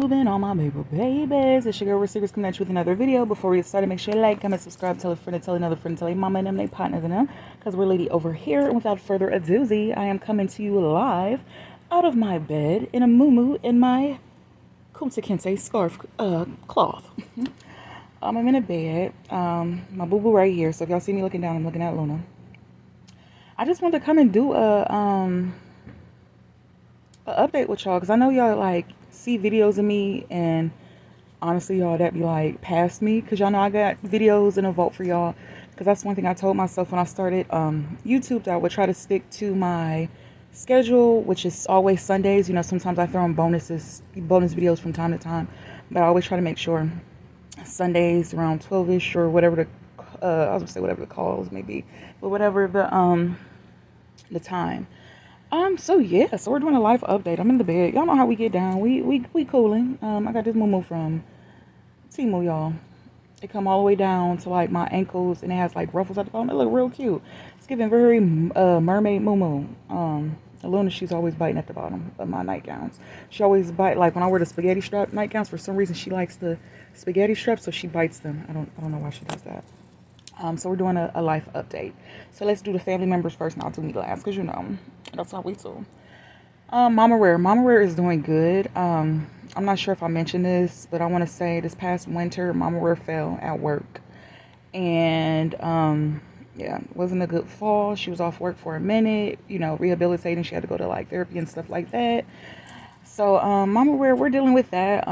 YouTube and all my babies. It's your girl, Receivers, coming at you with another video. Before we get started, make sure you like, comment, subscribe, tell a friend, tell another friend, tell a mama and them, they partners and them, because we're lady over here. And without further ado, I am coming to you live out of my bed in a muumuu in my Kunta Kinte scarf cloth. I'm in a bed. My boo-boo right here. So if y'all see me looking down, I'm looking at Luna. I just wanted to come and do a update with y'all, because I know y'all like see videos of me, and honestly y'all, that be like past me, because y'all know I got videos in a vault for y'all, because that's one thing I told myself when I started YouTube, that I would try to stick to my schedule, which is always Sundays. You know, sometimes I throw in bonus videos from time to time, but I always try to make sure Sundays around 12ish or whatever the I was gonna say whatever the calls may be, but whatever the time. So yeah, so we're doing a life update. I'm in the bed. Y'all know how we get down. We cooling. I got this muumuu from Temu, y'all. It come all the way down to like my ankles, and it has like ruffles at the bottom. It look real cute. It's giving very mermaid muumuu. Luna, she's always biting at the bottom of my nightgowns. She always bite, like when I wear the spaghetti strap nightgowns. For some reason, she likes the spaghetti straps, so she bites them. I don't know why she does that. So we're doing a life update. So let's do the family members first, and I'll do me last, because you know that's how we do. Mama Rare is doing good. I'm not sure if I mentioned this, but I want to say this past winter, Mama Rare fell at work, and yeah, it wasn't a good fall. She was off work for a minute, you know, rehabilitating. She had to go to like therapy and stuff like that. So Mama Rare, we're dealing with that.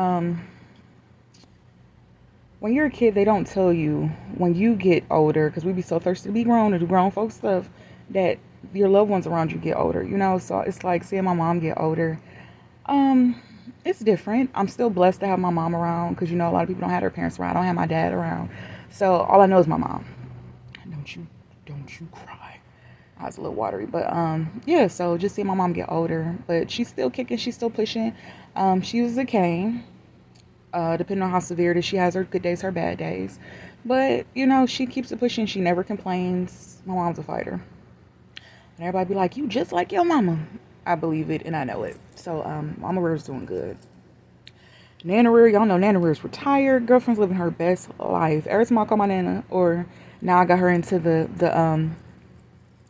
When you're a kid, they don't tell you when you get older, because we be so thirsty to be grown and do grown folk stuff, that your loved ones around you get older, you know. So it's like seeing my mom get older. It's different. I'm still blessed to have my mom around, because you know a lot of people don't have their parents around. I don't have my dad around, so all I know is my mom. Don't you cry. I was a little watery, but yeah. So just seeing my mom get older, but she's still kicking. She's still pushing. She uses a cane. Depending on how severe it is. She has her good days, her bad days. But, you know, she keeps it pushing. She never complains. My mom's a fighter. And everybody be like, you just like your mama. I believe it and I know it. So, Mama Rare's doing good. Nana Rare, y'all know Nana Rare's retired. Girlfriend's living her best life. Every time I call my Nana, or now I got her into the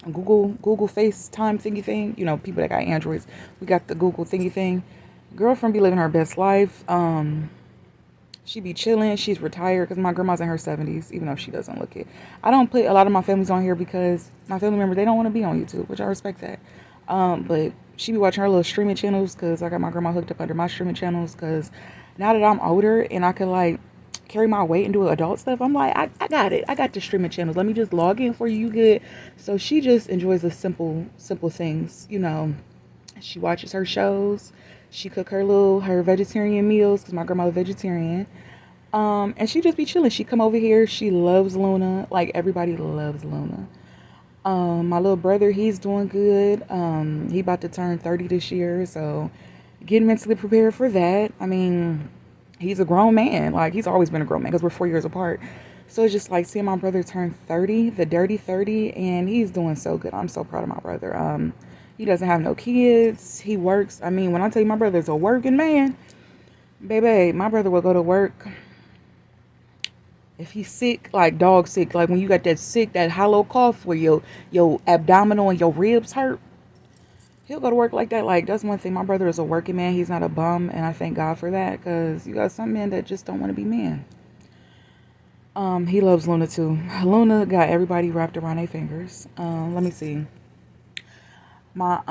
Google FaceTime thingy thing. You know, people that got Androids. We got the Google thingy thing. Girlfriend be living her best life. She be chilling. She's retired, because my grandma's in her 70s, even though she doesn't look it. I don't put a lot of my families on here because my family members, they don't want to be on YouTube, which I respect that. But she be watching her little streaming channels, because I got my grandma hooked up under my streaming channels, because now that I'm older and I can like carry my weight and do adult stuff, I'm like, I got it. I got the streaming channels. Let me just log in for you. You good. So she just enjoys the simple things, you know. She watches her shows. She cook her vegetarian meals, because my grandma's vegetarian. And she just be chilling. She come over here. She loves Luna. Like, everybody loves Luna. My little brother, he's doing good. He about to turn 30 this year, so getting mentally prepared for that. I mean, he's a grown man. Like, he's always been a grown man, because we're 4 years apart. So it's just like seeing my brother turn 30, the dirty 30, and he's doing so good. I'm so proud of my brother. He doesn't have no kids. He works. I mean, when I tell you my brother's a working man, baby, my brother will go to work. If he's sick, like dog sick, like when you got that sick, that hollow cough where your abdominal and your ribs hurt, he'll go to work like that. Like, that's one thing. My brother is a working man. He's not a bum, and I thank God for that, because you got some men that just don't want to be men. He loves Luna too. Luna got everybody wrapped around their fingers. Let me see. My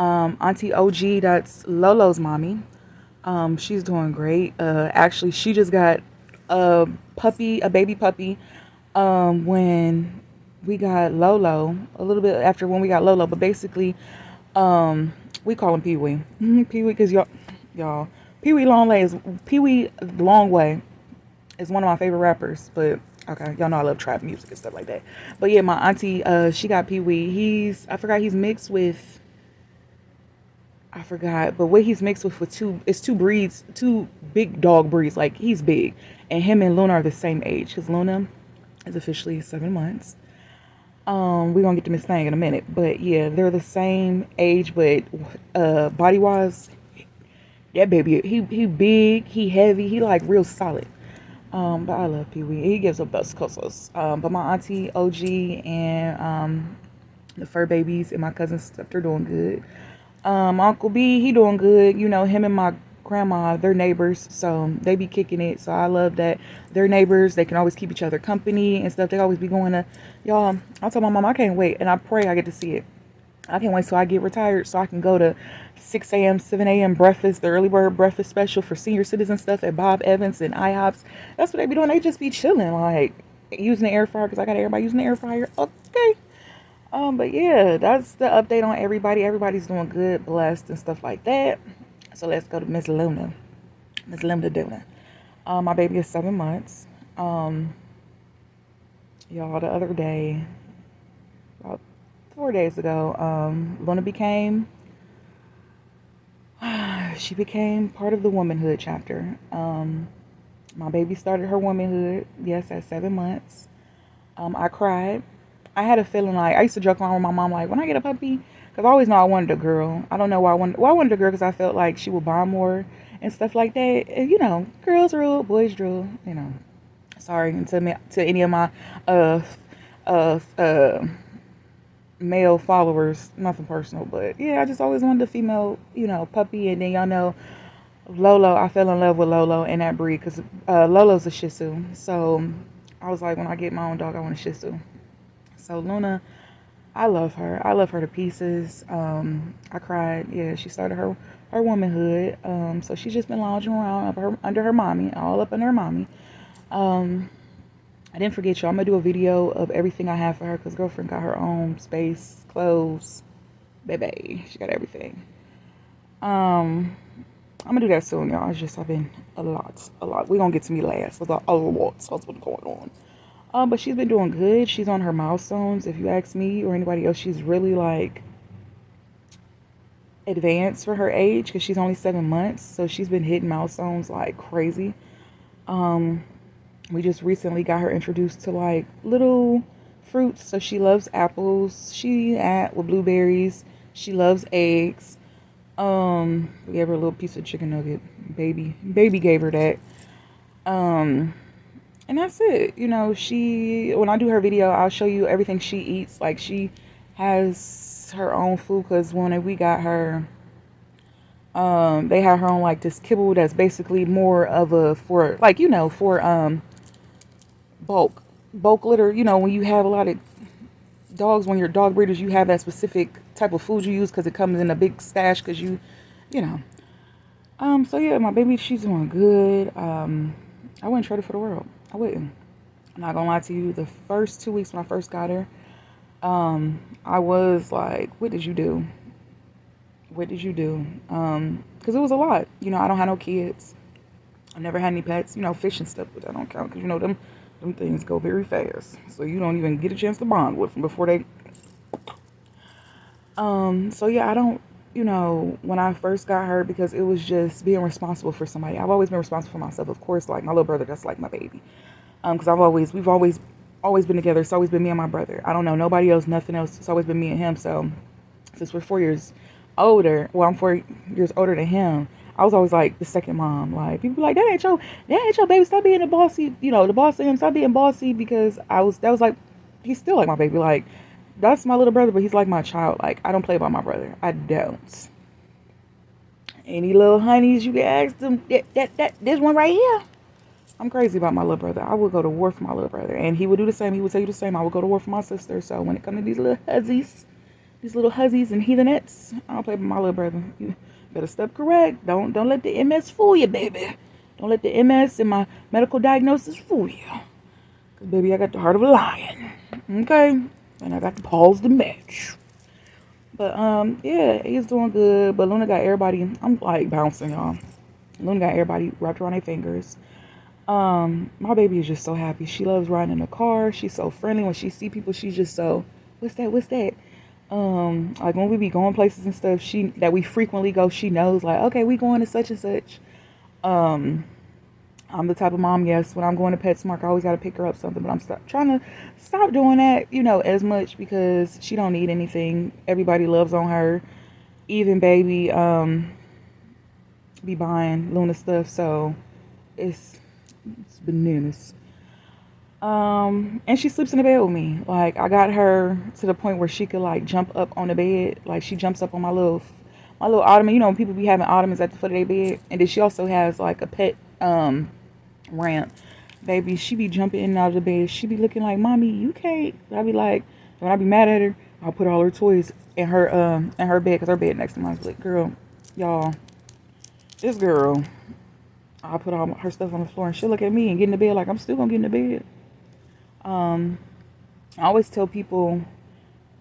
auntie OG, that's Lolo's mommy. She's doing great. Actually, she just got a baby puppy. When we got Lolo, a little bit after when we got Lolo, but basically, we call him Pee Wee. Pee Wee, because y'all, Pee Wee Longway is one of my favorite rappers. But okay, y'all know I love trap music and stuff like that. But yeah, my auntie, she got Pee Wee. I forgot he's mixed with. I forgot, but what he's mixed with two breeds, two big dog breeds. Like, he's big, and him and Luna are the same age, because Luna is officially 7 months. We're gonna get to Miss Thang in a minute, but yeah, they're the same age, but body wise, That baby, he big, he heavy, he like real solid. But I love Pee Wee. He gives the best cosas. But my auntie OG and the fur babies and my cousin stuff, they're doing good. Uncle B, he doing good. You know, him and my grandma, they're neighbors, so they be kicking it. So I love that they're neighbors. They can always keep each other company and stuff. They always be going to, y'all. I told my mom I can't wait, and I pray I get to see it. I can't wait till I get retired so I can go to 6 a.m., 7 a.m. breakfast, the early bird breakfast special for senior citizen stuff at Bob Evans and IHOPs. That's what they be doing. They just be chilling, like using the air fryer because I got everybody using the air fryer. Okay. But yeah, that's the update on everybody. Everybody's doing good, blessed, and stuff like that. So let's go to Miss Luna. Miss Luna Duna. My baby is 7 months. Y'all, the other day, about 4 days ago, Luna became she became part of the womanhood chapter. My baby started her womanhood, yes, at 7 months. I cried. I had a feeling like I used to joke around with my mom like when I get a puppy, because I always know I wanted a girl. I don't know why I wanted. Well, I wanted a girl because I felt like she would bond more and stuff like that. And, you know, girls rule, boys rule. You know, sorry to any of my uh uh uh male followers. Nothing personal, but yeah, I just always wanted a female, you know, puppy. And then y'all know Lolo. I fell in love with Lolo and that breed because Lolo's a Shih Tzu. So I was like, when I get my own dog, I want a Shih Tzu. So Luna, I love her. I love her to pieces. I cried. Yeah, she started her womanhood. So she's just been lounging around under her mommy, all up under her mommy. I didn't forget y'all. I'm gonna do a video of everything I have for her because girlfriend got her own space, clothes, baby. She got everything. I'm gonna do that soon, y'all. It's just I've been a lot. We're gonna get to me last with a lot. So that's what's going on. But she's been doing good. She's on her milestones. If you ask me or anybody else, she's really like advanced for her age because she's only 7 months. So she's been hitting milestones like crazy. We just recently got her introduced to like little fruits. So she loves apples. She at with blueberries. She loves eggs. We gave her a little piece of chicken nugget. Baby gave her that. And that's it. You know, when I do her video, I'll show you everything she eats. Like, she has her own food because when we got her, they had her on, like, this kibble that's basically more of for bulk litter. You know, when you have a lot of dogs, when you're dog breeders, you have that specific type of food you use because it comes in a big stash because you know. So, yeah, my baby, she's doing good. I wouldn't trade her for the world. I wouldn't. I'm not gonna lie to you. The first 2 weeks when I first got her, I was like, "What did you do? What did you do?" Because it was a lot. You know, I don't have no kids. I never had any pets. You know, fish and stuff, but I don't count because you know them things go very fast. So you don't even get a chance to bond with them before they. So yeah, I don't. You know, when I first got her, because it was just being responsible for somebody. I've always been responsible for myself, of course. Like my little brother, that's like my baby. Because we've always been together. It's always been me and my brother. I don't know nobody else, nothing else. It's always been me and him. So since we're 4 years older, well, I'm 4 years older than him. I was always like the second mom. Like people be like, that ain't your baby. Stop being the bossy. You know, the boss of him. Stop being bossy because that was like, he's still like my baby. Like that's my little brother, but he's like my child. Like I don't play about my brother. I don't. Any little honeys you can ask them. This one right here. I'm crazy about my little brother. I would go to war for my little brother. And he would do the same. He would tell you the same. I would go to war for my sister. So when it comes to these little huzzies and heathenettes, I don't play with my little brother. You better step correct. Don't let the MS fool you, baby. Don't let the MS and my medical diagnosis fool you. Because, baby, I got the heart of a lion. Okay? And I got the paws to match. But, yeah, he's doing good. But Luna got everybody, I'm like bouncing, y'all. Luna got everybody wrapped around their fingers. My baby is just so happy. She loves riding in the car. She's so friendly. When she see people, she's just so, what's that? Like when we be going places and stuff, that we frequently go, she knows like, okay, we going to such and such. I'm the type of mom, yes, when I'm going to PetSmart, I always got to pick her up something, but I'm trying to stop doing that, you know, as much because she don't need anything. Everybody loves on her. Even baby, be buying Luna stuff, so it's it's bananas. And she sleeps in the bed with me. Like I got her to the point where she could like jump up on the bed. Like she jumps up on my little ottoman. You know, when people be having ottomans at the foot of their bed, and then she also has like a pet ramp. Baby, she be jumping in and out of the bed. She be looking like, "Mommy, you can't." I be like, when I be mad at her, I'll put all her toys in her bed because her bed next to mine. I was like, "Girl, y'all, this girl." I'll put all her stuff on the floor and she'll look at me and get in the bed like I'm still gonna get in the bed. Um, I always tell people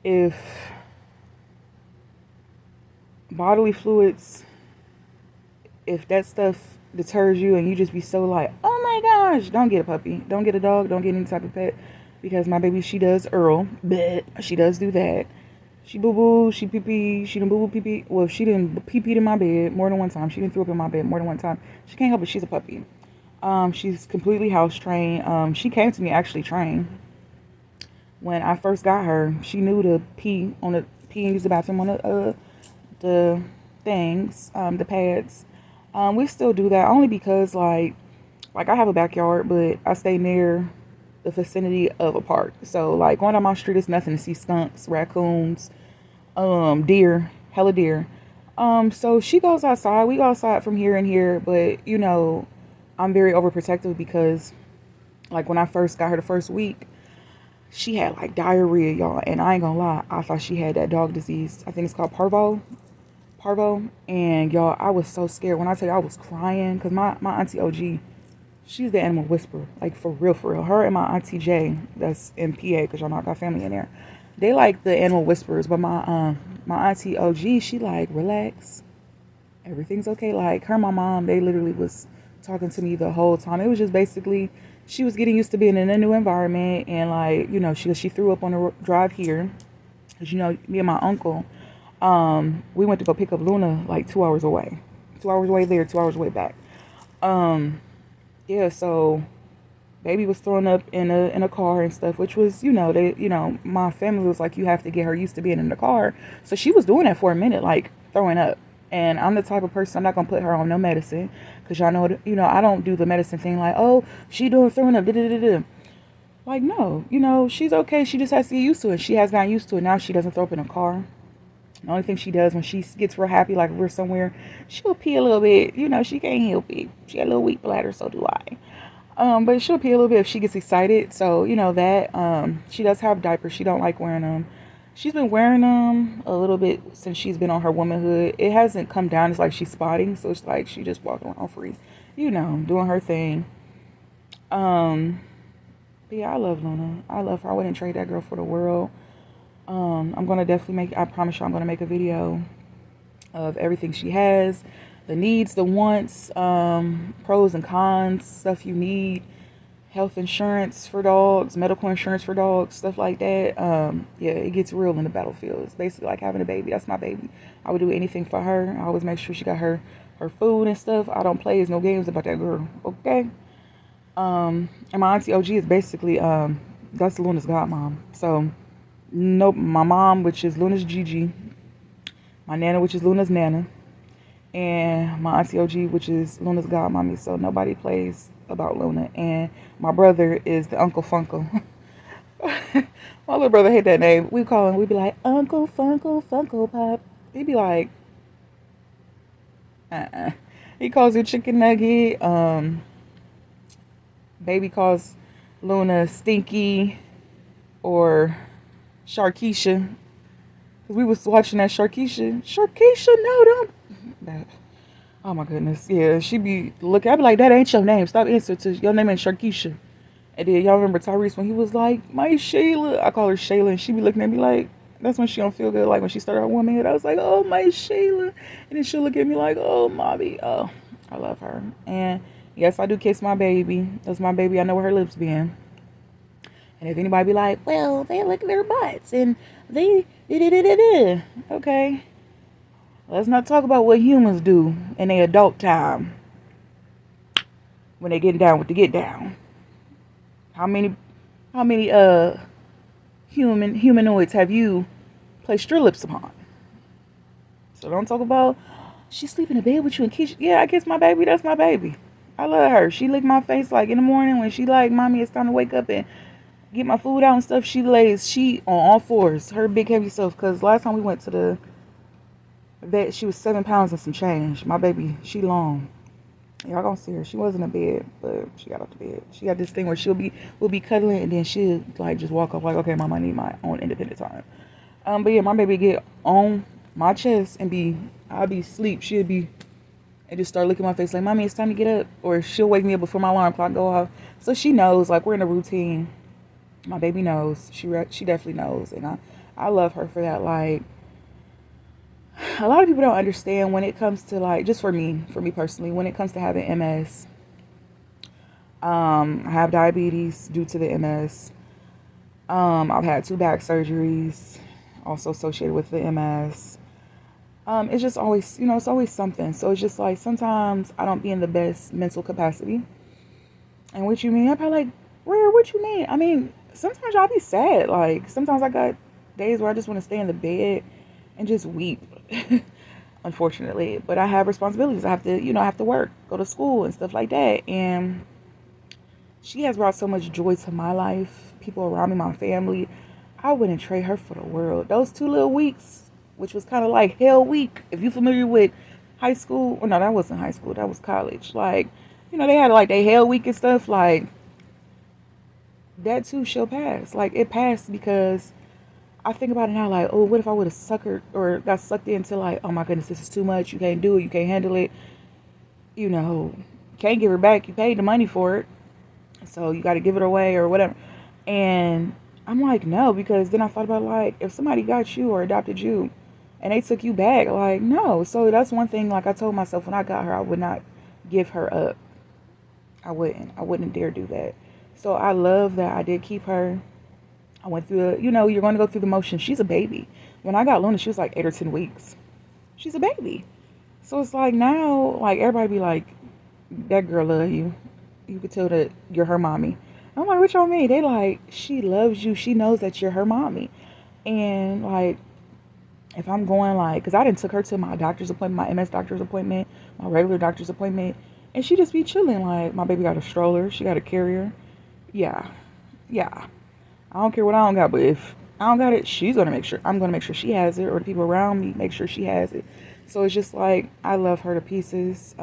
if bodily fluids, if that stuff deters you and you just be so like, oh my gosh, don't get a puppy, don't get a dog, don't get any type of pet, because my baby, she does Earl, but she does do that. She boo boo, she pee pee, she done boo boo pee pee. Well, she didn't pee pee in my bed more than one time. She didn't throw up in my bed more than one time. She can't help it. She's a puppy. She's completely house trained. She came to me actually trained. When I first got her, she knew to pee and use the bathroom on the things, the pads. We still do that only because like I have a backyard, but I stay near the vicinity of a park. So like going down my street is nothing to see skunks, raccoons, deer, hella deer. So she goes outside. We go outside from here and here, but you know, I'm very overprotective because like when I first got her the first week, she had like diarrhea, y'all, and I ain't gonna lie, I thought she had that dog disease. I think it's called parvo, and y'all, I was so scared. When I tell you I was crying because my auntie OG, she's the animal whisperer, like for real, for real. Her and my auntie J, that's in PA, because y'all know I got family in there. They like the animal whisperers, but my auntie OG, she like, relax, everything's okay. Like her and my mom, they literally was talking to me the whole time. It was just basically she was getting used to being in a new environment, and like you know she threw up on the drive here, because you know me and my uncle, we went to go pick up Luna like 2 hours away, 2 hours away there, 2 hours away back. Um, yeah, so baby was throwing up in a car and stuff, which was my family was like, you have to get her used to being in the car. So she was doing that for a minute, like throwing up. And I'm the type of person, I'm not gonna put her on no medicine, because y'all know I don't do the medicine thing like, oh, she doing throwing up, da da da da. Like no, she's okay. She just has to get used to it. She has gotten used to it. Now she doesn't throw up in a car. The only thing she does when she gets real happy, like if we're somewhere, she'll pee a little bit. She can't help it. She got a little weak bladder, so do I. But she'll pee a little bit if she gets excited. So that. She does have diapers. She don't like wearing them. She's been wearing them a little bit since she's been on her womanhood. It hasn't come down. It's like she's spotting, so it's like she just walking around free, doing her thing. Um, but yeah, I love Luna. I love her. I wouldn't trade that girl for the world. I'm gonna definitely I promise you, I'm gonna make a video of everything she has, the needs, the wants, pros and cons, stuff you need, health insurance for dogs, medical insurance for dogs, stuff like that. Yeah, it gets real in the battlefield. It's basically like having a baby. That's my baby. I would do anything for her. I always make sure she got her food and stuff. I don't play no games about that girl. Okay. And my auntie OG is basically that's Luna's godmom. So nope, my mom, which is Luna's Gigi, my nana, which is Luna's nana, and my auntie OG, which is Luna's godmommy. So nobody plays about Luna. And my brother is the Uncle Funko. My little brother hate that name. We call him. We be like Uncle Funko, Funko Pop. He be like, He calls her Chicken Nugget. Baby calls Luna Stinky or Sharkeisha. Because we was watching that Sharkeisha. Sharkeisha, no, don't. That, oh my goodness. Yeah, she be looking. I be like, that ain't your name. Stop answering to your name ain't Sharkeisha. And then y'all remember Tyrese when he was like, my Shayla. I call her Shayla, and she be looking at me like, that's when she don't feel good. Like when she started her womanhood, I was like, oh, my Shayla. And then she'll look at me like, oh, mommy. Oh, I love her. And yes, I do kiss my baby. That's my baby. I know where her lips been. And if anybody be like, well, they lick their butts and they da-da-da-da-da. Okay. Let's not talk about what humans do in their adult time when they getting down with the get down. How many humanoids have you placed your lips upon? So don't talk about She sleep in the bed with you and kiss you. Yeah, I kiss my baby. That's my baby. I love her. She lick my face like in the morning when she like, mommy, it's time to wake up and get my food out and stuff. She on all fours, her big heavy self. Cause last time we went to the vet, she was 7 pounds and some change. My baby, she long. Y'all gonna see her. She wasn't in bed, but she got off the bed. She got this thing where we'll be cuddling and then she'll like just walk up like, okay, mom, I need my own independent time. But yeah, my baby get on my chest and I'll be asleep. She'll be and just start licking my face like, mommy, it's time to get up. Or she'll wake me up before my alarm clock go off. So she knows, like we're in a routine. My baby knows. She definitely knows, and I love her for that. Like a lot of people don't understand when it comes to like just for me personally, when it comes to having MS. I have diabetes due to the MS. I've had 2 back surgeries, also associated with the MS. It's just always, it's always something. So it's just like sometimes I don't be in the best mental capacity. And what you mean? I'm probably like, Rare, what you mean? I mean, sometimes I'll be sad. Like sometimes I got days where I just want to stay in the bed and just weep. Unfortunately, but I have responsibilities. I have to, I have to work, go to school and stuff like that. And she has brought so much joy to my life. People around me, my family. I wouldn't trade her for the world. Those 2 little weeks, which was kind of like hell week. If you're familiar with high school, or no, that wasn't high school. That was college. Like, they had like their hell week and stuff. Like, that too shall pass. Like, it passed because I think about it now, like, oh, what if I would have suckered or got sucked into like, oh my goodness, this is too much. You can't do it. You can't handle it. Can't give her back. You paid the money for it. So you got to give it away or whatever. And I'm like, no, because then I thought about like, if somebody got you or adopted you and they took you back, like, no. So that's one thing, like I told myself when I got her, I would not give her up. I wouldn't dare do that. So I love that I did keep her. I went through you're going to go through the motions. She's a baby. When I got Luna, she was like 8 or 10 weeks. She's a baby. So it's like now, like everybody be like, that girl love you. You could tell that you're her mommy. I'm like, what y'all mean? They like, she loves you. She knows that you're her mommy. And like, if I'm going like, because I didn't took her to my doctor's appointment, my MS doctor's appointment, my regular doctor's appointment. And she just be chilling. Like, my baby got a stroller. She got a carrier. Yeah. Yeah. I don't care what I don't got, but if I don't got it, I'm going to make sure she has it, or the people around me make sure she has it. So it's just like, I love her to pieces.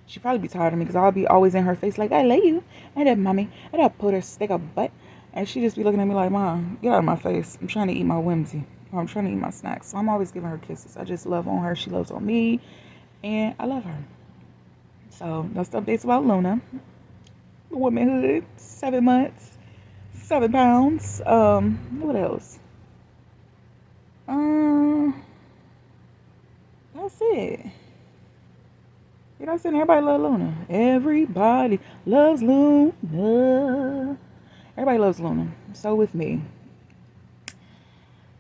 She'd probably be tired of me because I'll be always in her face like, I love you. I love mommy. I love put her stick up butt. And she just be looking at me like, Mom, get out of my face. I'm trying to eat my whimsy. Or I'm trying to eat my snacks. So I'm always giving her kisses. I just love on her. She loves on me. And I love her. So that's the updates about Luna. Womanhood, 7 months, 7 pounds. What else? That's it. You know what I'm saying? Everybody loves Luna. Everybody loves Luna. Everybody loves Luna. So with me.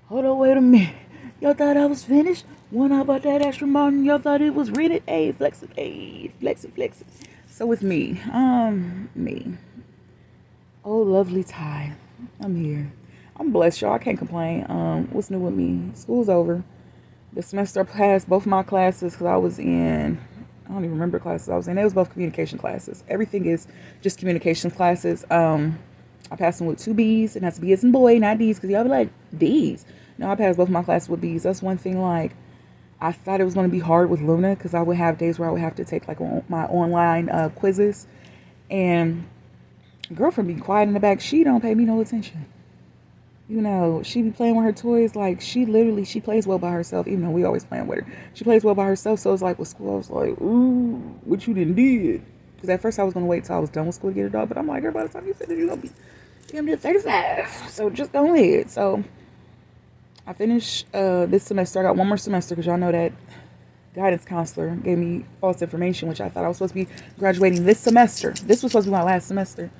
Hold on, wait a minute. Y'all thought I was finished? When I bought that extra Martin, y'all thought it was rented? Hey, flex it. Hey, flex it. So with me. Me. Oh, lovely Ty. I'm here. I'm blessed, y'all. I can't complain. What's new with me? School's over. The semester passed both my classes because I was in... I don't even remember classes I was in. It was both communication classes. Everything is just communication classes. I passed them with 2 B's, and that's B as in boy, not D's, because y'all be like, D's. No, I passed both my classes with B's. That's one thing, like, I thought it was going to be hard with Luna, because I would have days where I would have to take, like, my online quizzes. And girlfriend be quiet in the back. She don't pay me no attention. She be playing with her toys. Like, she plays well by herself, even though we always playing with her. She plays well by herself, so it's like with school, I was like, ooh, what you done did? Because at first I was going to wait till I was done with school to get a dog, but I'm like, by the time you finish, you're going to be damn near 35. So just go ahead. So I finished this semester. I got 1 more semester because y'all know that guidance counselor gave me false information, which I thought I was supposed to be graduating this semester. This was supposed to be my last semester.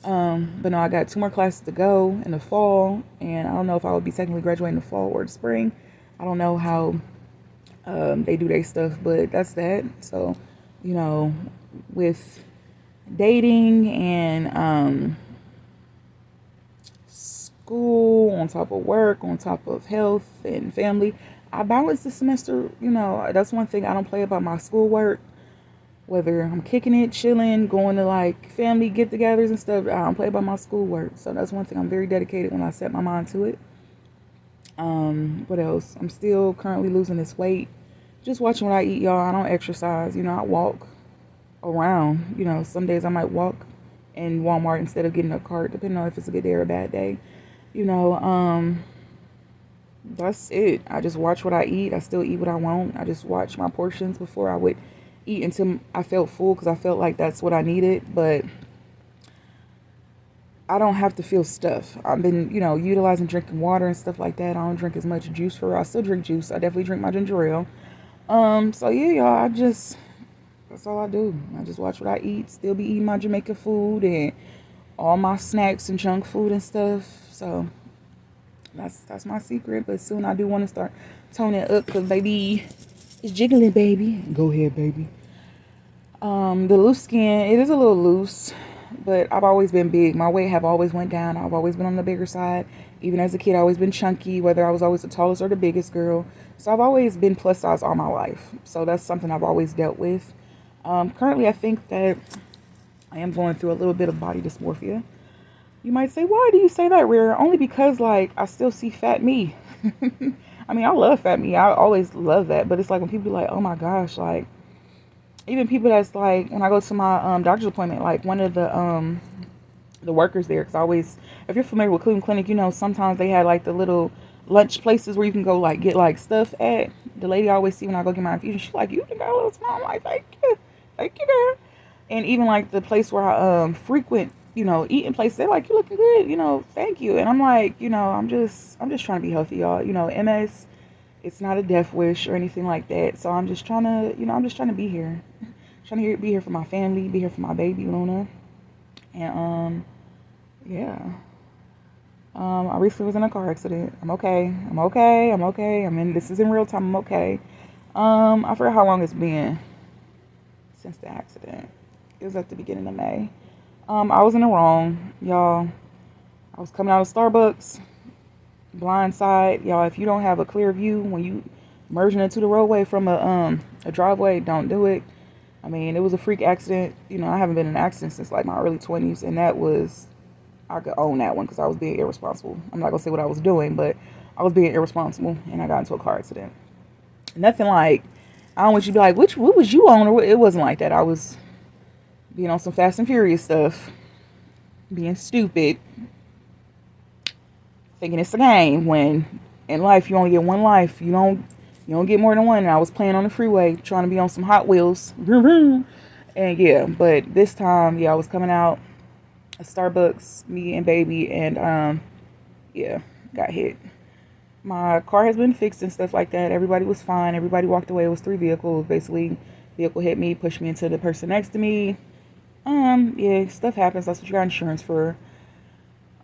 But no, I got 2 more classes to go in the fall, and I don't know if I would be technically graduating in the fall or the spring. I don't know how they do their stuff, but that's that. So, with dating and school, on top of work, on top of health and family, I balance the semester. That's one thing I don't play about my schoolwork. Whether I'm kicking it, chilling, going to like family get-togethers and stuff, I don't play about my schoolwork. So that's one thing I'm very dedicated when I set my mind to it. What else? I'm still currently losing this weight. Just watching what I eat, y'all. I don't exercise. I walk around. Some days I might walk in Walmart instead of getting a cart, depending on if it's a good day or a bad day. You know, that's it. I just watch what I eat. I still eat what I want. I just watch my portions before I would eat until I felt full, because I felt like that's what I needed. But I don't have to feel stuff. I've been, utilizing drinking water and stuff like that. I don't drink as much juice for real. I still drink juice. I definitely drink my ginger ale. So yeah, y'all, that's all I do. I just watch what I eat. Still be eating my Jamaican food and all my snacks and junk food and stuff. So that's my secret. But soon I do want to start toning it up, because baby, it's jiggling, baby. Go ahead, baby. The loose skin, it is a little loose, but I've always been big. My weight have always went down. I've always been on the bigger side. Even as a kid, I've always been chunky, whether I was always the tallest or the biggest girl. So I've always been plus size all my life. So that's something I've always dealt with. Currently, I think that I am going through a little bit of body dysmorphia. You might say, why do you say that, Rare? Only because, like, I still see fat me. I mean, I love fat me. I always love that. But it's like when people be like, oh my gosh, like, even people that's like, when I go to my doctor's appointment, like one of the workers there, because I always, if you're familiar with Cleveland Clinic, sometimes they had like the little lunch places where you can go like get like stuff at. The lady I always see when I go get my infusion, she's like, you got a little small. I'm like, thank you, girl. And even like the place where I frequent, eating places, they're like, you looking good, thank you. And I'm like, I'm just trying to be healthy, y'all. MS, it's not a death wish or anything like that. So I'm just trying to be here. Be here for my family, be here for my baby Luna. And yeah. I recently was in a car accident. I'm okay. This is in real time. I'm okay. I forgot how long it's been since the accident. It was at the beginning of May. I was in the wrong, y'all. I was coming out of Starbucks, blind side. Y'all, if you don't have a clear view when you merging into the roadway from a driveway, don't do it. I mean, it was a freak accident. I haven't been in an accident since like my early 20s, and I could own that one because I was being irresponsible. I'm not gonna say what I was doing, but I was being irresponsible, and I got into a car accident. Nothing like, I don't want you to be like, what was you on? Or it wasn't like that. I was being on some Fast and Furious stuff, being stupid, thinking it's a game, when in life you only get one life. You don't get more than one. And I was playing on the freeway trying to be on some Hot Wheels. And yeah, but this time, I was coming out of Starbucks, me and baby, and got hit. My car has been fixed and stuff like that. Everybody was fine. Everybody walked away. It was 3 vehicles. Basically, vehicle hit me, pushed me into the person next to me. Stuff happens. That's what you got insurance for.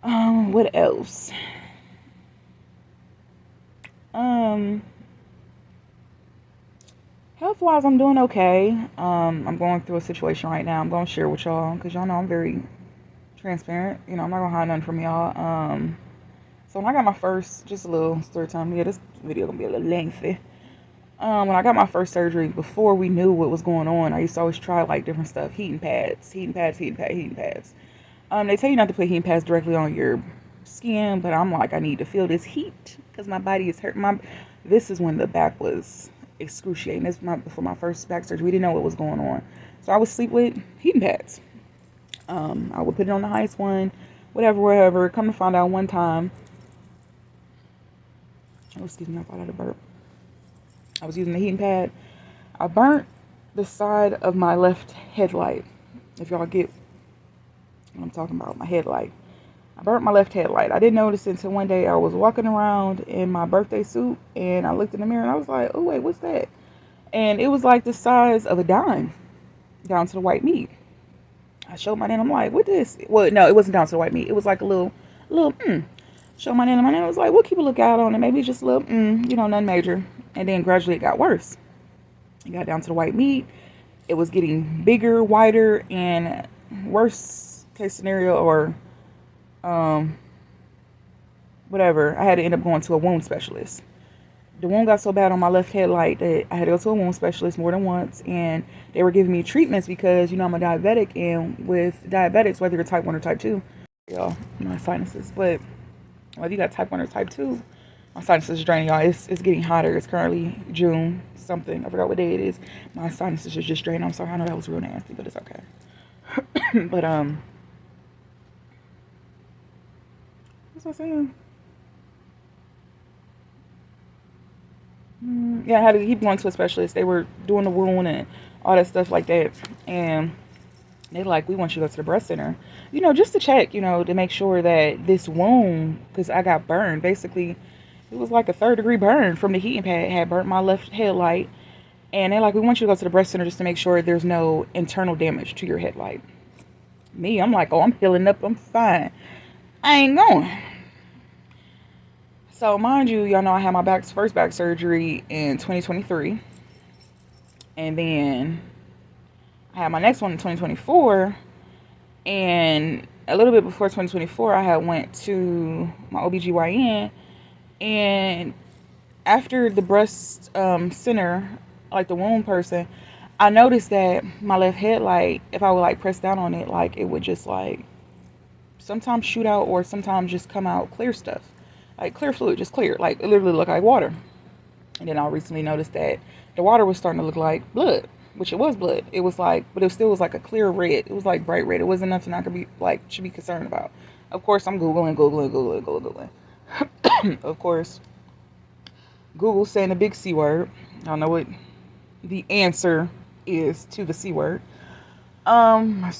What else? Health-wise, I'm doing okay. I'm going through a situation right now. I'm going to share with y'all, because y'all know I'm very transparent. I'm not going to hide nothing from y'all. So when I got my first, just a little story time. Yeah, this video going to be a little lengthy. When I got my first surgery, before we knew what was going on, I used to always try like different stuff. Heating pads. They tell you not to put heating pads directly on your skin, but I'm like, I need to feel this heat because my body is hurt. This is when the back was excruciating. Before my first back surgery. We didn't know what was going on. So I would sleep with heating pads. I would put it on the highest one, whatever. Come to find out one time. Oh, excuse me, I thought I had a burp. I was using the heating pad. I burnt the side of my left headlight. If y'all get what I'm talking about, my headlight. I burnt my left headlight. I didn't notice it until one day I was walking around in my birthday suit, and I looked in the mirror and I was like, oh wait, what's that? And it was like the size of a dime down to the white meat. I showed my nana, I'm like, what this? Well, no, it wasn't down to the white meat. It was like a little, Showed my nana was like, we'll keep a lookout on it. Maybe it's just a little, nothing major. And then gradually it got worse. It got down to the white meat. It was getting bigger, wider, and worst case scenario, or whatever, I had to end up going to a wound specialist. the wound got so bad on my left headlight that I had to go to a wound specialist more than once, and they were giving me treatments because, you know, I'm a diabetic, and with diabetics, whether you're type 1 or type 2, y'all, my sinuses, but whether you got type 1 or type 2, my sinuses are draining, y'all. It's getting hotter. It's currently June something. I forgot what day it is. My sinuses are just draining. I'm sorry. I know that was real nasty, but it's okay. But, what's I saying? Yeah, I had to keep going to a specialist. They were doing the wound and all that stuff like that. And they like, we want you to go to the breast center, you know, just to check, you know, to make sure that this wound, because I got burned. Basically, it was like a 3rd-degree burn from the heating pad. It had burnt my left headlight. And they're like, we want you to go to the breast center just to make sure there's no internal damage to your headlight. Me, I'm like, oh, I'm healing up. I'm fine. I ain't going. So, mind you, y'all know I had my first back surgery in 2023. And then I had my next one in 2024. And a little bit before 2024, I had went to my OBGYN. And after the breast center, like the wound person, I noticed that my left headlight, if I would like press down on it, like it would just like sometimes shoot out or sometimes just come out clear stuff. Like clear fluid, just clear. Like it literally looked like water. And then I recently noticed that the water was starting to look like blood, which it was blood. It was like, but it still was like a clear red. It was like bright red. It wasn't nothing I could be like, should be concerned about. Of course, I'm Googling. Of course, Google saying the big C word. I don't know what the answer is to the C word. So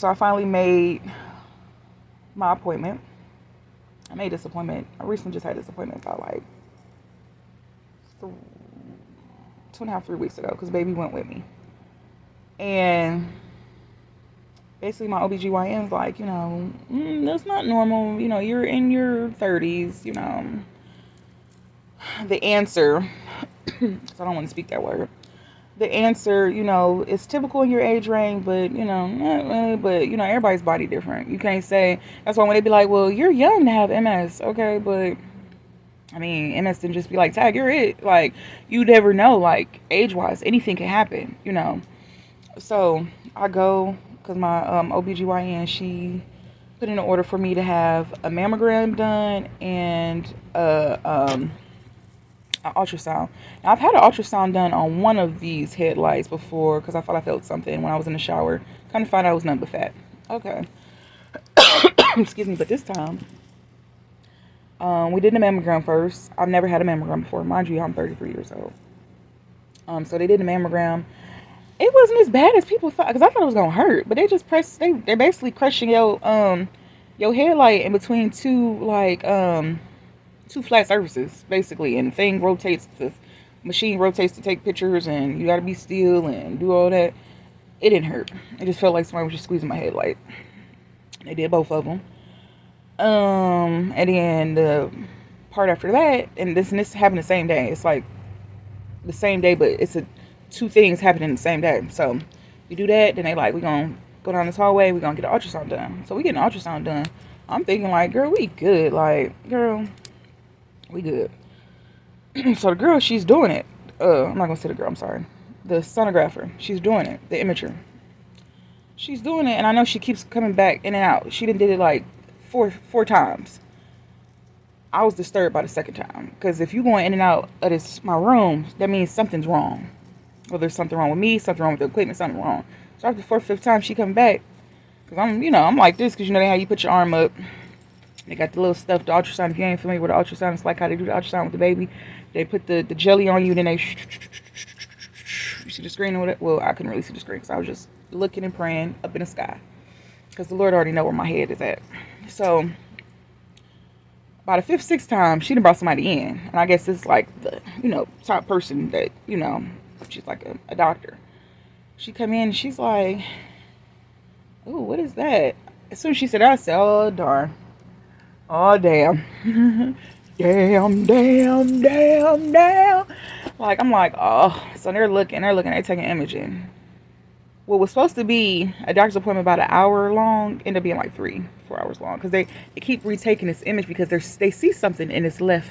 I finally made my appointment. I made this appointment. I recently just had this appointment about like 2.5, 3 weeks ago because baby went with me. And basically my OBGYN's like, you know, that's not normal. You know, you're in your 30s, you know. The answer, because I don't want to speak that word. The answer, you know, is typical in your age range, but, you know, not really, but, you know, everybody's body different. You can't say, that's why when they be like, well, you're young to have MS, okay, but, I mean, MS didn't just be like, tag, you're it. Like, you never know, like, age-wise, anything can happen, you know. So, I go, because my OBGYN, she put in an order for me to have a mammogram done and an ultrasound. Now, I've had an ultrasound done on one of these headlights before because I thought I felt something when I was in the shower. Kind of found out it was nothing but fat. Okay. Excuse me, but this time, we did the mammogram first. I've never had a mammogram before. Mind you, I'm 33 years old. So they did the mammogram. It wasn't as bad as people thought because I thought it was gonna hurt, but they just they're basically crushing your headlight in between two flat surfaces, basically, and the thing rotates, the machine rotates to take pictures, and you gotta be still and do all that. It didn't hurt. It just felt like somebody was just squeezing my headlight. They did both of them. And then the part after that, and this happened the same day. It's like the same day, but it's two things happening the same day. So you do that, then they like, we're gonna go down this hallway, we're gonna get an ultrasound done. So we get an ultrasound done. I'm thinking like, girl, we good. Like, girl, we good. So the girl, she's doing it. I'm not gonna say the girl, I'm sorry. The sonographer, she's doing it. The imager. She's doing it, and I know she keeps coming back in and out. She done did it like four times. I was disturbed by the second time. Because if you going in and out of my room, that means something's wrong. Well, there's something wrong with me, something wrong with the equipment, something wrong. So after the 4th, 5th time she come back, because I'm like this, because you know how you put your arm up. They got the little stuff, the ultrasound. If you ain't familiar with the ultrasound, it's like how they do the ultrasound with the baby. They put the jelly on you, and then they you see the screen or whatever. Well, I couldn't really see the screen because I was just looking and praying up in the sky. Because the Lord already know where my head is at. So, by the 5th, 6th time, she done brought somebody in. And I guess it's like the, top person that, she's like a doctor. She come in and she's like, ooh, what is that? As soon as she said that, I said, oh, darn. Oh, damn. damn. Like, I'm like, oh. So they're looking, they're taking imaging. What was supposed to be a doctor's appointment about an hour long ended up being like 3-4 hours long. Because they keep retaking this image because they see something in this left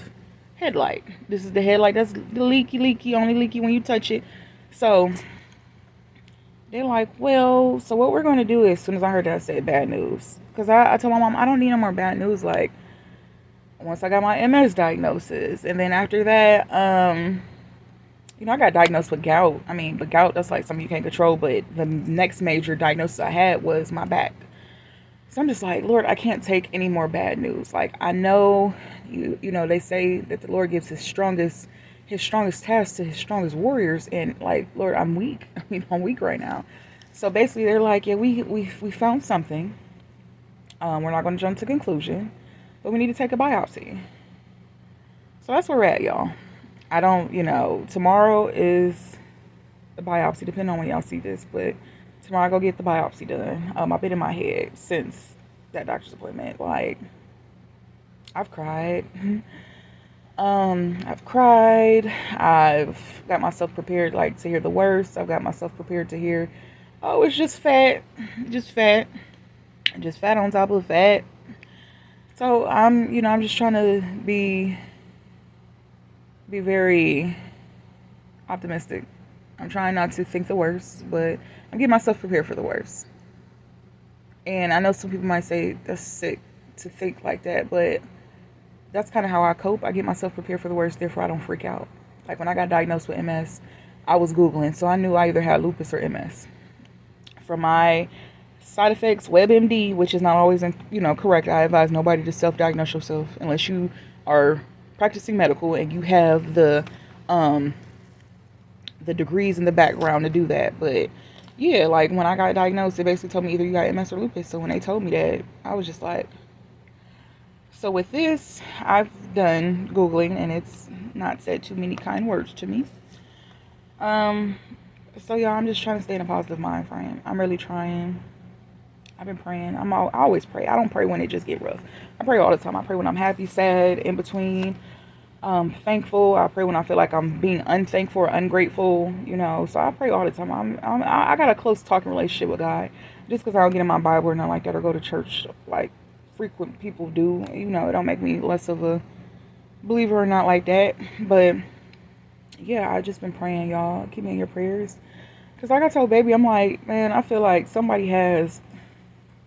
headlight. This is the headlight that's the leaky, only leaky when you touch it. So they're like, well, so what we're going to do is, as soon as I heard that, I said bad news. Because I told my mom, I don't need no more bad news. Like, once I got my MS diagnosis. And then after that, I got diagnosed with gout. I mean, but gout, that's like something you can't control. But the next major diagnosis I had was my back. So I'm just like, Lord, I can't take any more bad news. Like, I know, they say that the Lord gives his strongest task to his strongest warriors. And like, Lord, I'm weak. I mean, I'm weak right now. So basically they're like, yeah, we found something. We're not going to jump to conclusion, but we need to take a biopsy. So that's where we're at, y'all. I don't, tomorrow is the biopsy, depending on when y'all see this, but tomorrow I go get the biopsy done. I've been in my head since that doctor's appointment. Like, I've cried. I've cried. I've got myself prepared, like, to hear the worst. I've got myself prepared to hear, oh, it's just fat. Just fat. Just fat on top of fat. So I'm just trying to be very optimistic. I'm trying not to think the worst, but I'm getting myself prepared for the worst. And I know some people might say that's sick to think like that, but that's kind of how I cope. I get myself prepared for the worst, therefore I don't freak out. Like when I got diagnosed with MS, I was Googling, so I knew I either had lupus or MS. For my side effects, WebMD, which is not always, correct. I advise nobody to self-diagnose yourself unless you are practicing medical and you have the degrees in the background to do that. But yeah, like when I got diagnosed, they basically told me either you got MS or lupus. So when they told me that, I was just like, so with this, I've done Googling and it's not said too many kind words to me. So yeah, I'm just trying to stay in a positive mind frame. I'm really trying. I've been praying. I always pray. I don't pray when it just get rough. I pray all the time. I pray when I'm happy, sad, in between. Thankful. I pray when I feel like I'm being unthankful or ungrateful. So I pray all the time. I got a close talking relationship with God. Just because I don't get in my Bible or nothing like that or go to church like frequent people do. It don't make me less of a believer or not like that. But yeah, I just been praying, y'all. Keep me in your prayers. Because like I told baby, I'm like, man, I feel like somebody has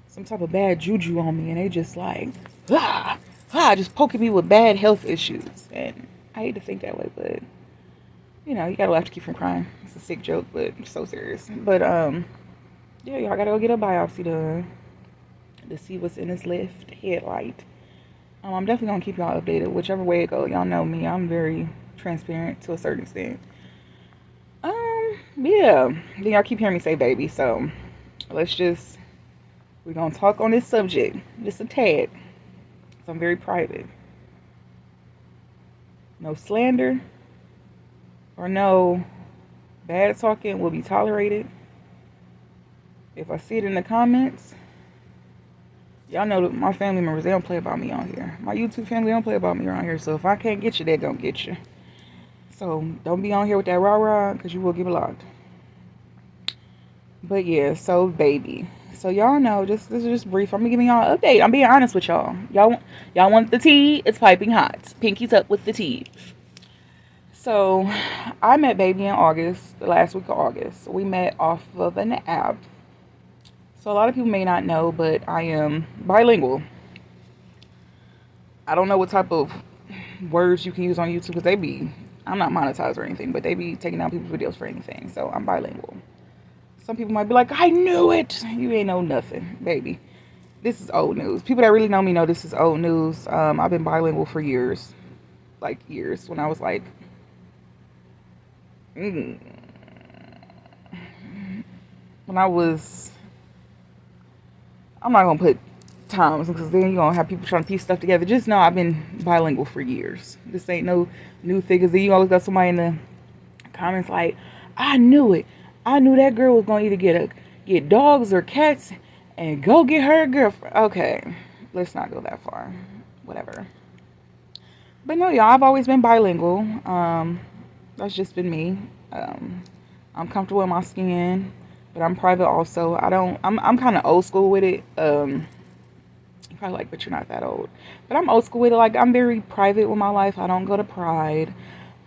some type of bad juju on me and they just like, just poking me with bad health issues. And I hate to think that way, but you gotta laugh to keep from crying. It's a sick joke, but it's so serious. But yeah, y'all gotta go get a biopsy done to see what's in this left headlight. I'm definitely gonna keep y'all updated whichever way it goes. Y'all know me, I'm very transparent to a certain extent. Yeah, then y'all keep hearing me say baby, so we're gonna talk on this subject just a tad. So I'm very private. No slander or no bad talking will be tolerated. If I see it in the comments, y'all know that my family members, they don't play about me on here. My YouTube family don't play about me around here. So if I can't get you, they gonna get you. So don't be on here with that rah-rah because you will get blocked. But yeah, so baby. So y'all know, this is just brief. I'm gonna give y'all an update. I'm being honest with y'all. Y'all want the tea? It's piping hot. Pinky's up with the tea. So I met baby in August, the last week of August. We met off of an app. So a lot of people may not know, but I am bilingual. I don't know what type of words you can use on YouTube because I'm not monetized or anything, but they be taking down people's videos for anything. So I'm bilingual. Some people might be like, I knew it. You ain't know nothing, baby. This is old news. People that really know me know this is old news. I've been bilingual for years. Like years. When I was like... when I was... I'm not going to put times because then you're going to have people trying to piece stuff together. Just know I've been bilingual for years. This ain't no new thing. Because then you always got somebody in the comments like, I knew it. I knew that girl was going to either get dogs or cats and go get her girlfriend. Okay, let's not go that far. Whatever. But no, y'all, I've always been bilingual. That's just been me. I'm comfortable in my skin, but I'm private also. I'm kind of old school with it. You probably like, but you're not that old. But I'm old school with it. Like, I'm very private with my life. I don't go to Pride.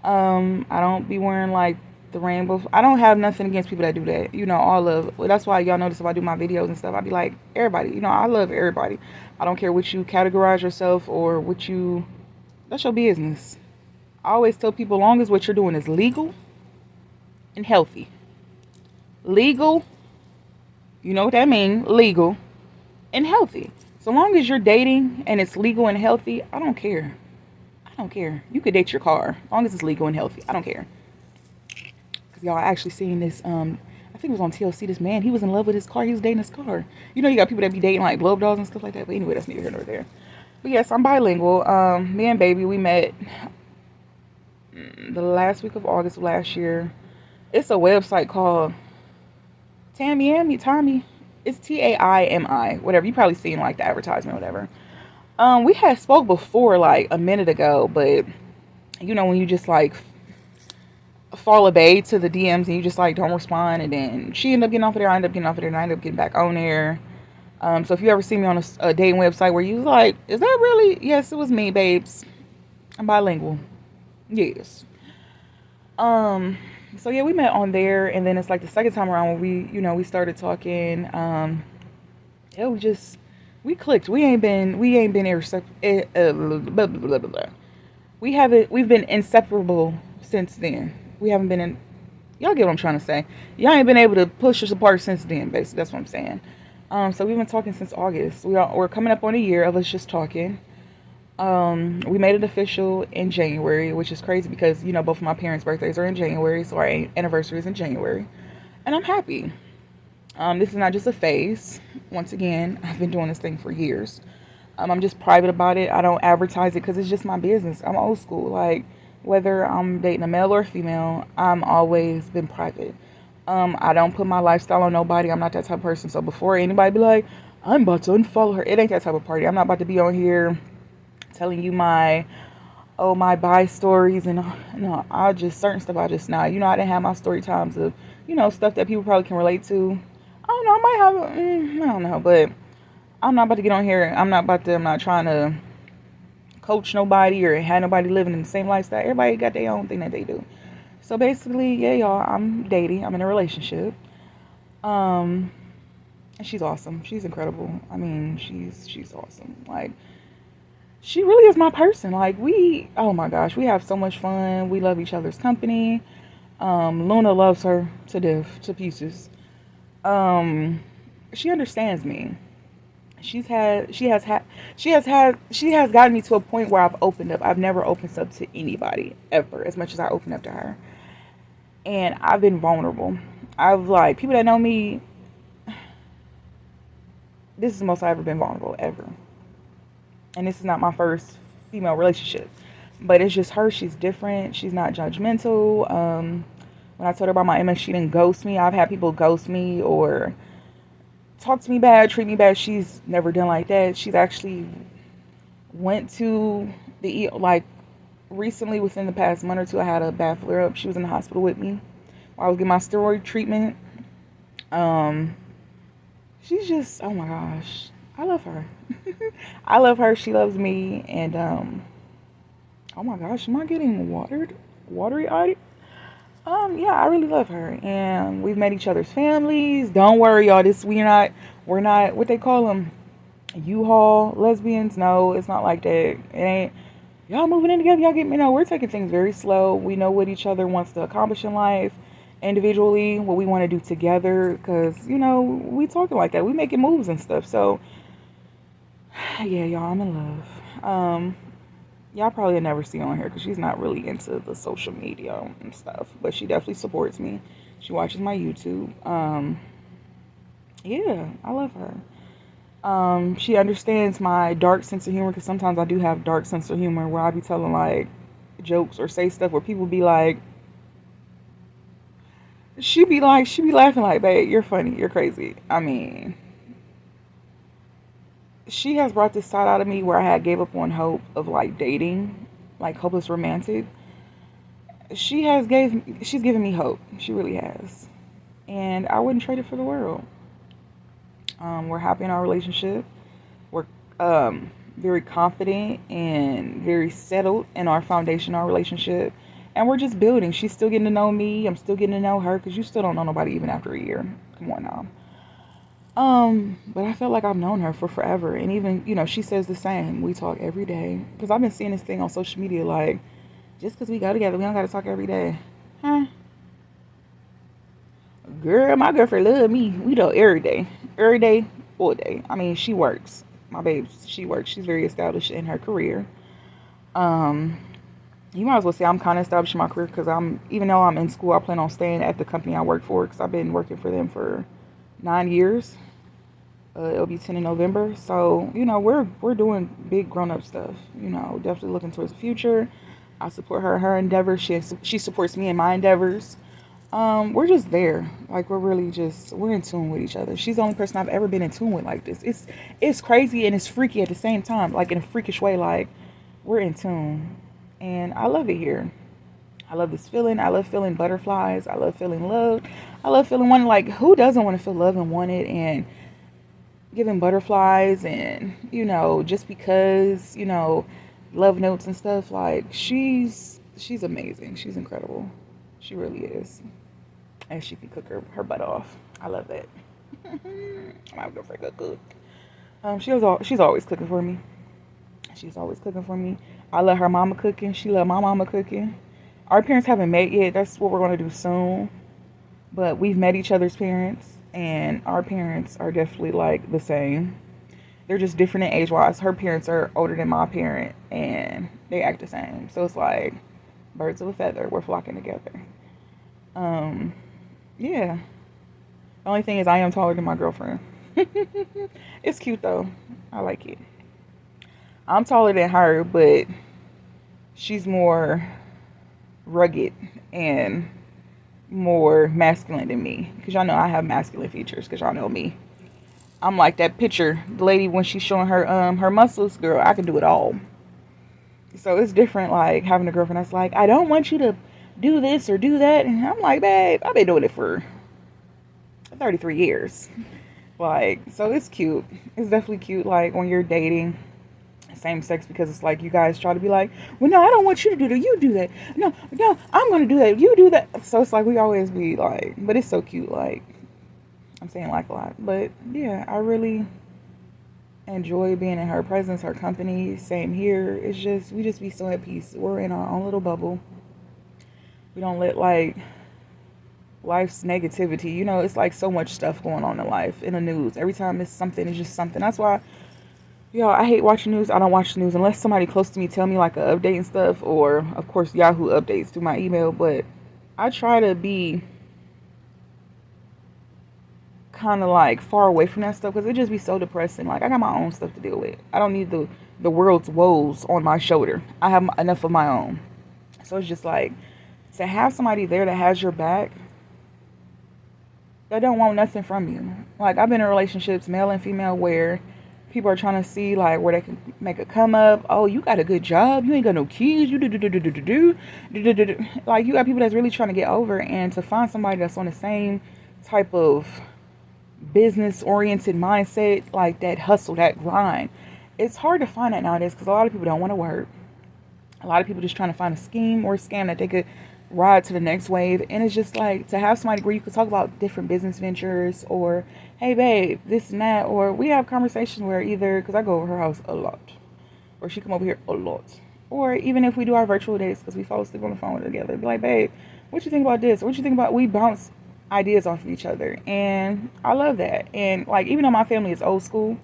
I don't be wearing like the rainbow. I don't have nothing against people that do that. You know, all of. Well, that's why y'all notice if I do my videos and stuff, I be like, everybody. You know, I love everybody. I don't care what you categorize yourself or what you. That's your business. I always tell people, long as what you're doing is legal and healthy. Legal, you know what that means? Legal and healthy. So long as you're dating and it's legal and healthy, I don't care. I don't care. You could date your car as long as it's legal and healthy. I don't care. Because y'all actually seeing this, I think it was on TLC, this man, he was in love with his car. He was dating his car. You know, you got people that be dating like blow dolls and stuff like that. But anyway, that's neither here nor there. But yes, I'm bilingual. Me and baby, we met the last week of August of last year. It's a website called Tommy. It's TAIMI, whatever. You probably seen like the advertisement or whatever. We had spoke before like a minute ago, but you know when you just like fall a bae to the DMs and you just like don't respond, and then she ended up getting off of there, I ended up getting off of there, and I ended up getting back on there. So if you ever see me on a dating website where you like, is that really? Yes, it was me, babes. I'm bilingual. Yes. So yeah, we met on there, and then it's like the second time around when we started talking. Yeah, we clicked. We've been we've been inseparable since then. We haven't been in. Y'all get what I'm trying to say. Y'all ain't been able to push us apart since then. Basically, that's what I'm saying. So we've been talking since August. We're coming up on a year of us just talking. We made it official in January, which is crazy because, you know, both of my parents' birthdays are in January, so our anniversary is in January. And I'm happy. This is not just a phase. Once again, I've been doing this thing for years. I'm just private about it. I don't advertise it because it's just my business. I'm old school. Like, whether I'm dating a male or a female, I'm always been private. I don't put my lifestyle on nobody. I'm not that type of person. So before anybody be like, I'm about to unfollow her, it ain't that type of party. I'm not about to be on here telling you my buy stories and no, I just certain stuff I just not. You know, I didn't have my story times of, you know, stuff that people probably can relate to. I don't know, I might have I don't know, but I'm not about to get on here. I'm not trying to coach nobody or have nobody living in the same lifestyle. Everybody got their own thing that they do. So basically, yeah, y'all, I'm dating. I'm in a relationship. And she's awesome. She's incredible. I mean, she's awesome. Like, she really is my person. Like, oh my gosh, we have so much fun. We love each other's company. Luna loves her to death, to pieces. She understands me. She has gotten me to a point where I've opened up. I've never opened up to anybody ever as much as I opened up to her. And I've been vulnerable. I've like, people that know me, this is the most I've ever been vulnerable ever. And this is not my first female relationship, but it's just her. She's different. She's not judgmental. When I told her about my MS, she didn't ghost me. I've had people ghost me or talk to me bad, treat me bad. She's never done like that. She's actually went to the like recently within the past month or two. I had a bad flare up. She was in the hospital with me while I was getting my steroid treatment. She's just, oh my gosh, I love her. I love her. She loves me. And oh my gosh, am I getting watery eyed? Yeah, I really love her, and we've met each other's families. Don't worry, y'all. We're not what they call them, U-Haul lesbians. No, it's not like that. It ain't. Y'all moving in together. Y'all get me. No, we're taking things very slow. We know what each other wants to accomplish in life, individually, what we want to do together. Cause you know we talking like that. We making moves and stuff. So yeah, y'all, I'm in love. Y'all probably never see her on here because she's not really into the social media and stuff. But she definitely supports me. She watches my YouTube. Yeah, I love her. She understands my dark sense of humor because sometimes I do have dark sense of humor where I be telling like jokes or say stuff where people be like, she be laughing like, babe, you're funny, you're crazy. I mean, she has brought this side out of me where I had gave up on hope of like dating, like hopeless romantic. She's given me hope. She really has. And I wouldn't trade it for the world. We're happy in our relationship. very confident and very settled in our foundation, our relationship. And we're just building. She's still getting to know me. I'm still getting to know her because you still don't know nobody even after a year. Come on now. But I feel like I've known her for forever. And even, she says the same. We talk every day. Because I've been seeing this thing on social media like, just because we go together, we don't got to talk every day. Huh? Girl, my girlfriend love me. We do every day. Every day, all day. I mean, she works. My babe, she works. She's very established in her career. Um, you might as well say I'm kind of established in my career because even though I'm in school, I plan on staying at the company I work for because I've been working for them for 9 years. It'll be 10 in November. So, we're doing big grown up stuff. Definitely looking towards the future. I support her in her endeavors. She supports me in my endeavors. We're just there. Like we're in tune with each other. She's the only person I've ever been in tune with like this. It's crazy and it's freaky at the same time, like in a freakish way. Like we're in tune, and I love it here. I love this feeling. I love feeling butterflies. I love feeling loved. I love feeling wanted. Like who doesn't want to feel loved and wanted and giving butterflies and just because love notes and stuff. Like she's amazing. She's incredible. She really is. And she can cook her butt off. I love that. My girlfriend could cook. She's always cooking for me. She's always cooking for me. I love her mama cooking. She love my mama cooking. Our parents haven't met yet. That's what we're going to do soon. But we've met each other's parents. And our parents are definitely like the same. They're just different in age-wise. Her parents are older than my parent. And they act the same. So it's like birds of a feather. We're flocking together. Yeah. The only thing is I am taller than my girlfriend. It's cute though. I like it. I'm taller than her, but she's more rugged and more masculine than me. Because y'all know I have masculine features. Because y'all know me. I'm like that picture. The lady when she's showing her muscles, girl, I can do it all. So it's different like having a girlfriend that's like, I don't want you to do this or do that. And I'm like, babe, I've been doing it for 33 years. Like, so it's cute. It's definitely cute like when you're dating same sex because it's like you guys try to be like, well, no, I don't want you to do that. You do that. No, I'm going to do that. You do that. So it's like we always be like, but it's so cute. Like, I'm saying like a lot. But yeah, I really enjoy being in her presence, her company. Same here. It's just, we just be so at peace. We're in our own little bubble. We don't let like life's negativity, it's like so much stuff going on in life in the news. Every time it's something, it's just something. That's why, I hate watching news. I don't watch the news unless somebody close to me tell me like an update and stuff, or of course Yahoo updates through my email. But I try to be kind of like far away from that stuff because it just be so depressing. Like I got my own stuff to deal with. I don't need the world's woes on my shoulder. I have enough of my own. So it's just like to have somebody there that has your back, that don't want nothing from you. Like I've been in relationships, male and female, where people are trying to see like where they can make a come up. Oh, you got a good job. You ain't got no kids. You do. Like you got people that's really trying to get over, and to find somebody that's on the same type of business oriented mindset, like that hustle, that grind. It's hard to find that nowadays because a lot of people don't want to work. A lot of people just trying to find a scheme or a scam that they could ride to the next wave. And it's just like to have somebody where you could talk about different business ventures, or hey babe, this and that, or we have conversations where either, because I go over her house a lot, or she come over here a lot, or even if we do our virtual dates because we fall asleep on the phone together, be like, babe, what you think about this, what you think about, we bounce ideas off of each other. And I love that. And like even though my family is old school,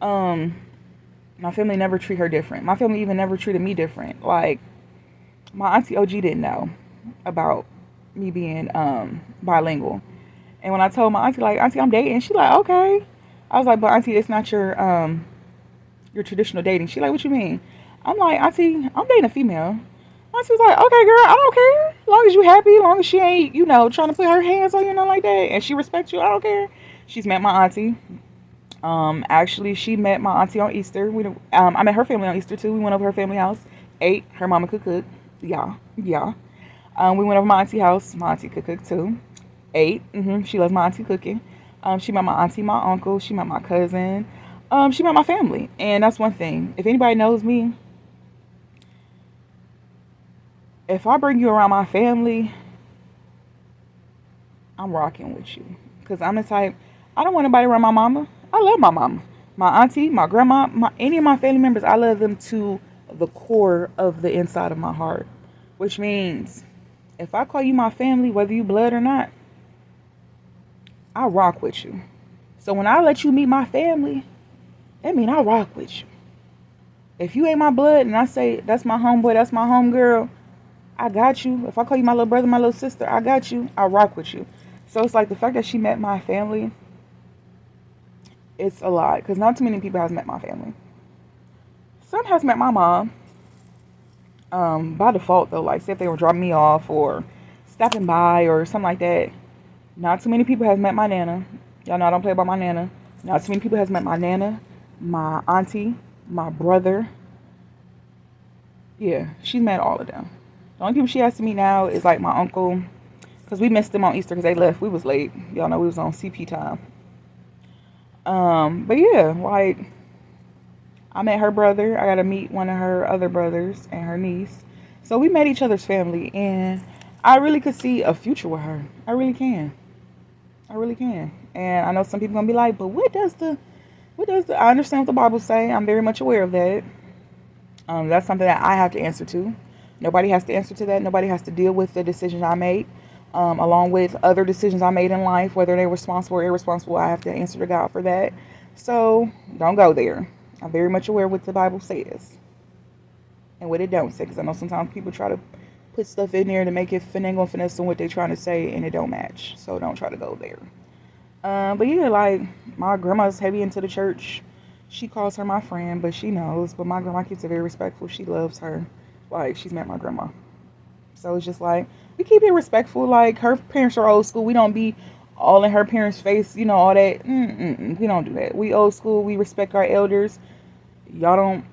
my family never treat her different. My family even never treated me different. Like my auntie OG didn't know about me being bilingual. And when I told my auntie, like, auntie, I'm dating, she like, okay. I was like, but auntie, it's not your traditional dating. She like, what you mean? I'm like, auntie, I'm dating a female. Auntie was like, okay, girl, I don't care. As long as you happy, as long as she ain't, trying to put her hands on you, like that, and she respects you, I don't care. She's met my auntie. Actually, she met my auntie on Easter. I met her family on Easter too. We went over her family house, ate. Her mama could cook. Yeah. We went over my auntie house. My auntie could cook too. Ate. She loves my auntie cooking. She met my auntie, my uncle. She met my cousin. She met my family, and that's one thing. If anybody knows me, if I bring you around my family, I'm rocking with you. Because I'm the type, I don't want anybody around my mama. I love my mama. My auntie, my grandma, any of my family members, I love them to the core of the inside of my heart. Which means, if I call you my family, whether you blood or not, I rock with you. So when I let you meet my family, that mean I rock with you. If you ain't my blood and I say that's my homeboy, that's my homegirl, I got you. If I call you my little brother, my little sister, I got you. I rock with you. So it's like the fact that she met my family, it's a lot. Because not too many people has met my family. Some has met my mom. By default though, like say if they were dropping me off or stopping by or something like that. Not too many people has met my nana. Y'all know I don't play about my nana. Not too many people has met my nana, my auntie, my brother. Yeah, she's met all of them. The only people she has to meet now is like my uncle, because we missed them on Easter because they left. We was late. Y'all know we was on CP time. But yeah, like I met her brother. I got to meet one of her other brothers and her niece. So we met each other's family, and I really could see a future with her. I really can. I really can. And I know some people gonna be like, but what does the I understand what the Bible say. I'm very much aware of that. That's something that I have to answer to. Nobody has to answer to that. Nobody has to deal with the decisions I made, along with other decisions I made in life, whether they're responsible or irresponsible. I have to answer to God for that. So don't go there. I'm very much aware of what the Bible says and what it don't say, because I know sometimes people try to put stuff in there to make it finagle finesse on what they're trying to say, and it don't match. So don't try to go there. But yeah, like my grandma's heavy into the church. She calls her my friend, but she knows. But my grandma keeps it very respectful. She loves her. Like she's met my grandma. So it's just like we keep it respectful. Like her parents are old school. We don't be all in her parents' face, all that. We don't do that. We old school. We respect our elders. Y'all don't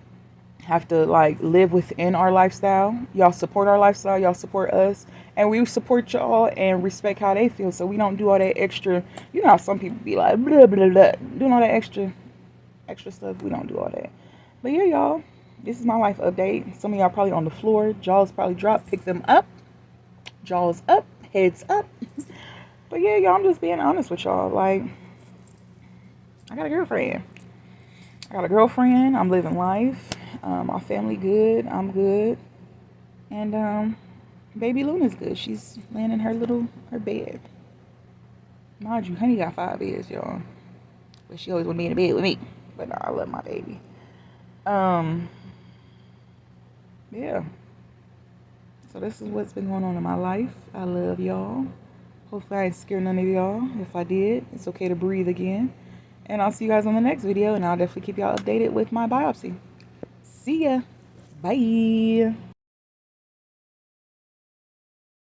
have to like live within our lifestyle. Y'all support our lifestyle. Y'all support us, and we support y'all and respect how they feel. So we don't do all that extra. You know how some people be like blah blah blah, doing all that extra stuff. We don't do all that. But yeah, y'all, this is my life update. Some of y'all probably on the floor. Jaws probably dropped. Pick them up. Jaws up. Heads up. But yeah, y'all, I'm just being honest with y'all. Like, I got a girlfriend. I'm living life. My family good. I'm good. And baby Luna's good. She's laying in her bed. Mind you, Honey got 5 years, y'all. But she always want to be in the bed with me. But no, I love my baby. Yeah. So this is what's been going on in my life. I love y'all. Hopefully I ain't scared none of y'all. If I did, it's okay to breathe again. And I'll see you guys on the next video, and I'll definitely keep y'all updated with my biopsy. See ya. Bye.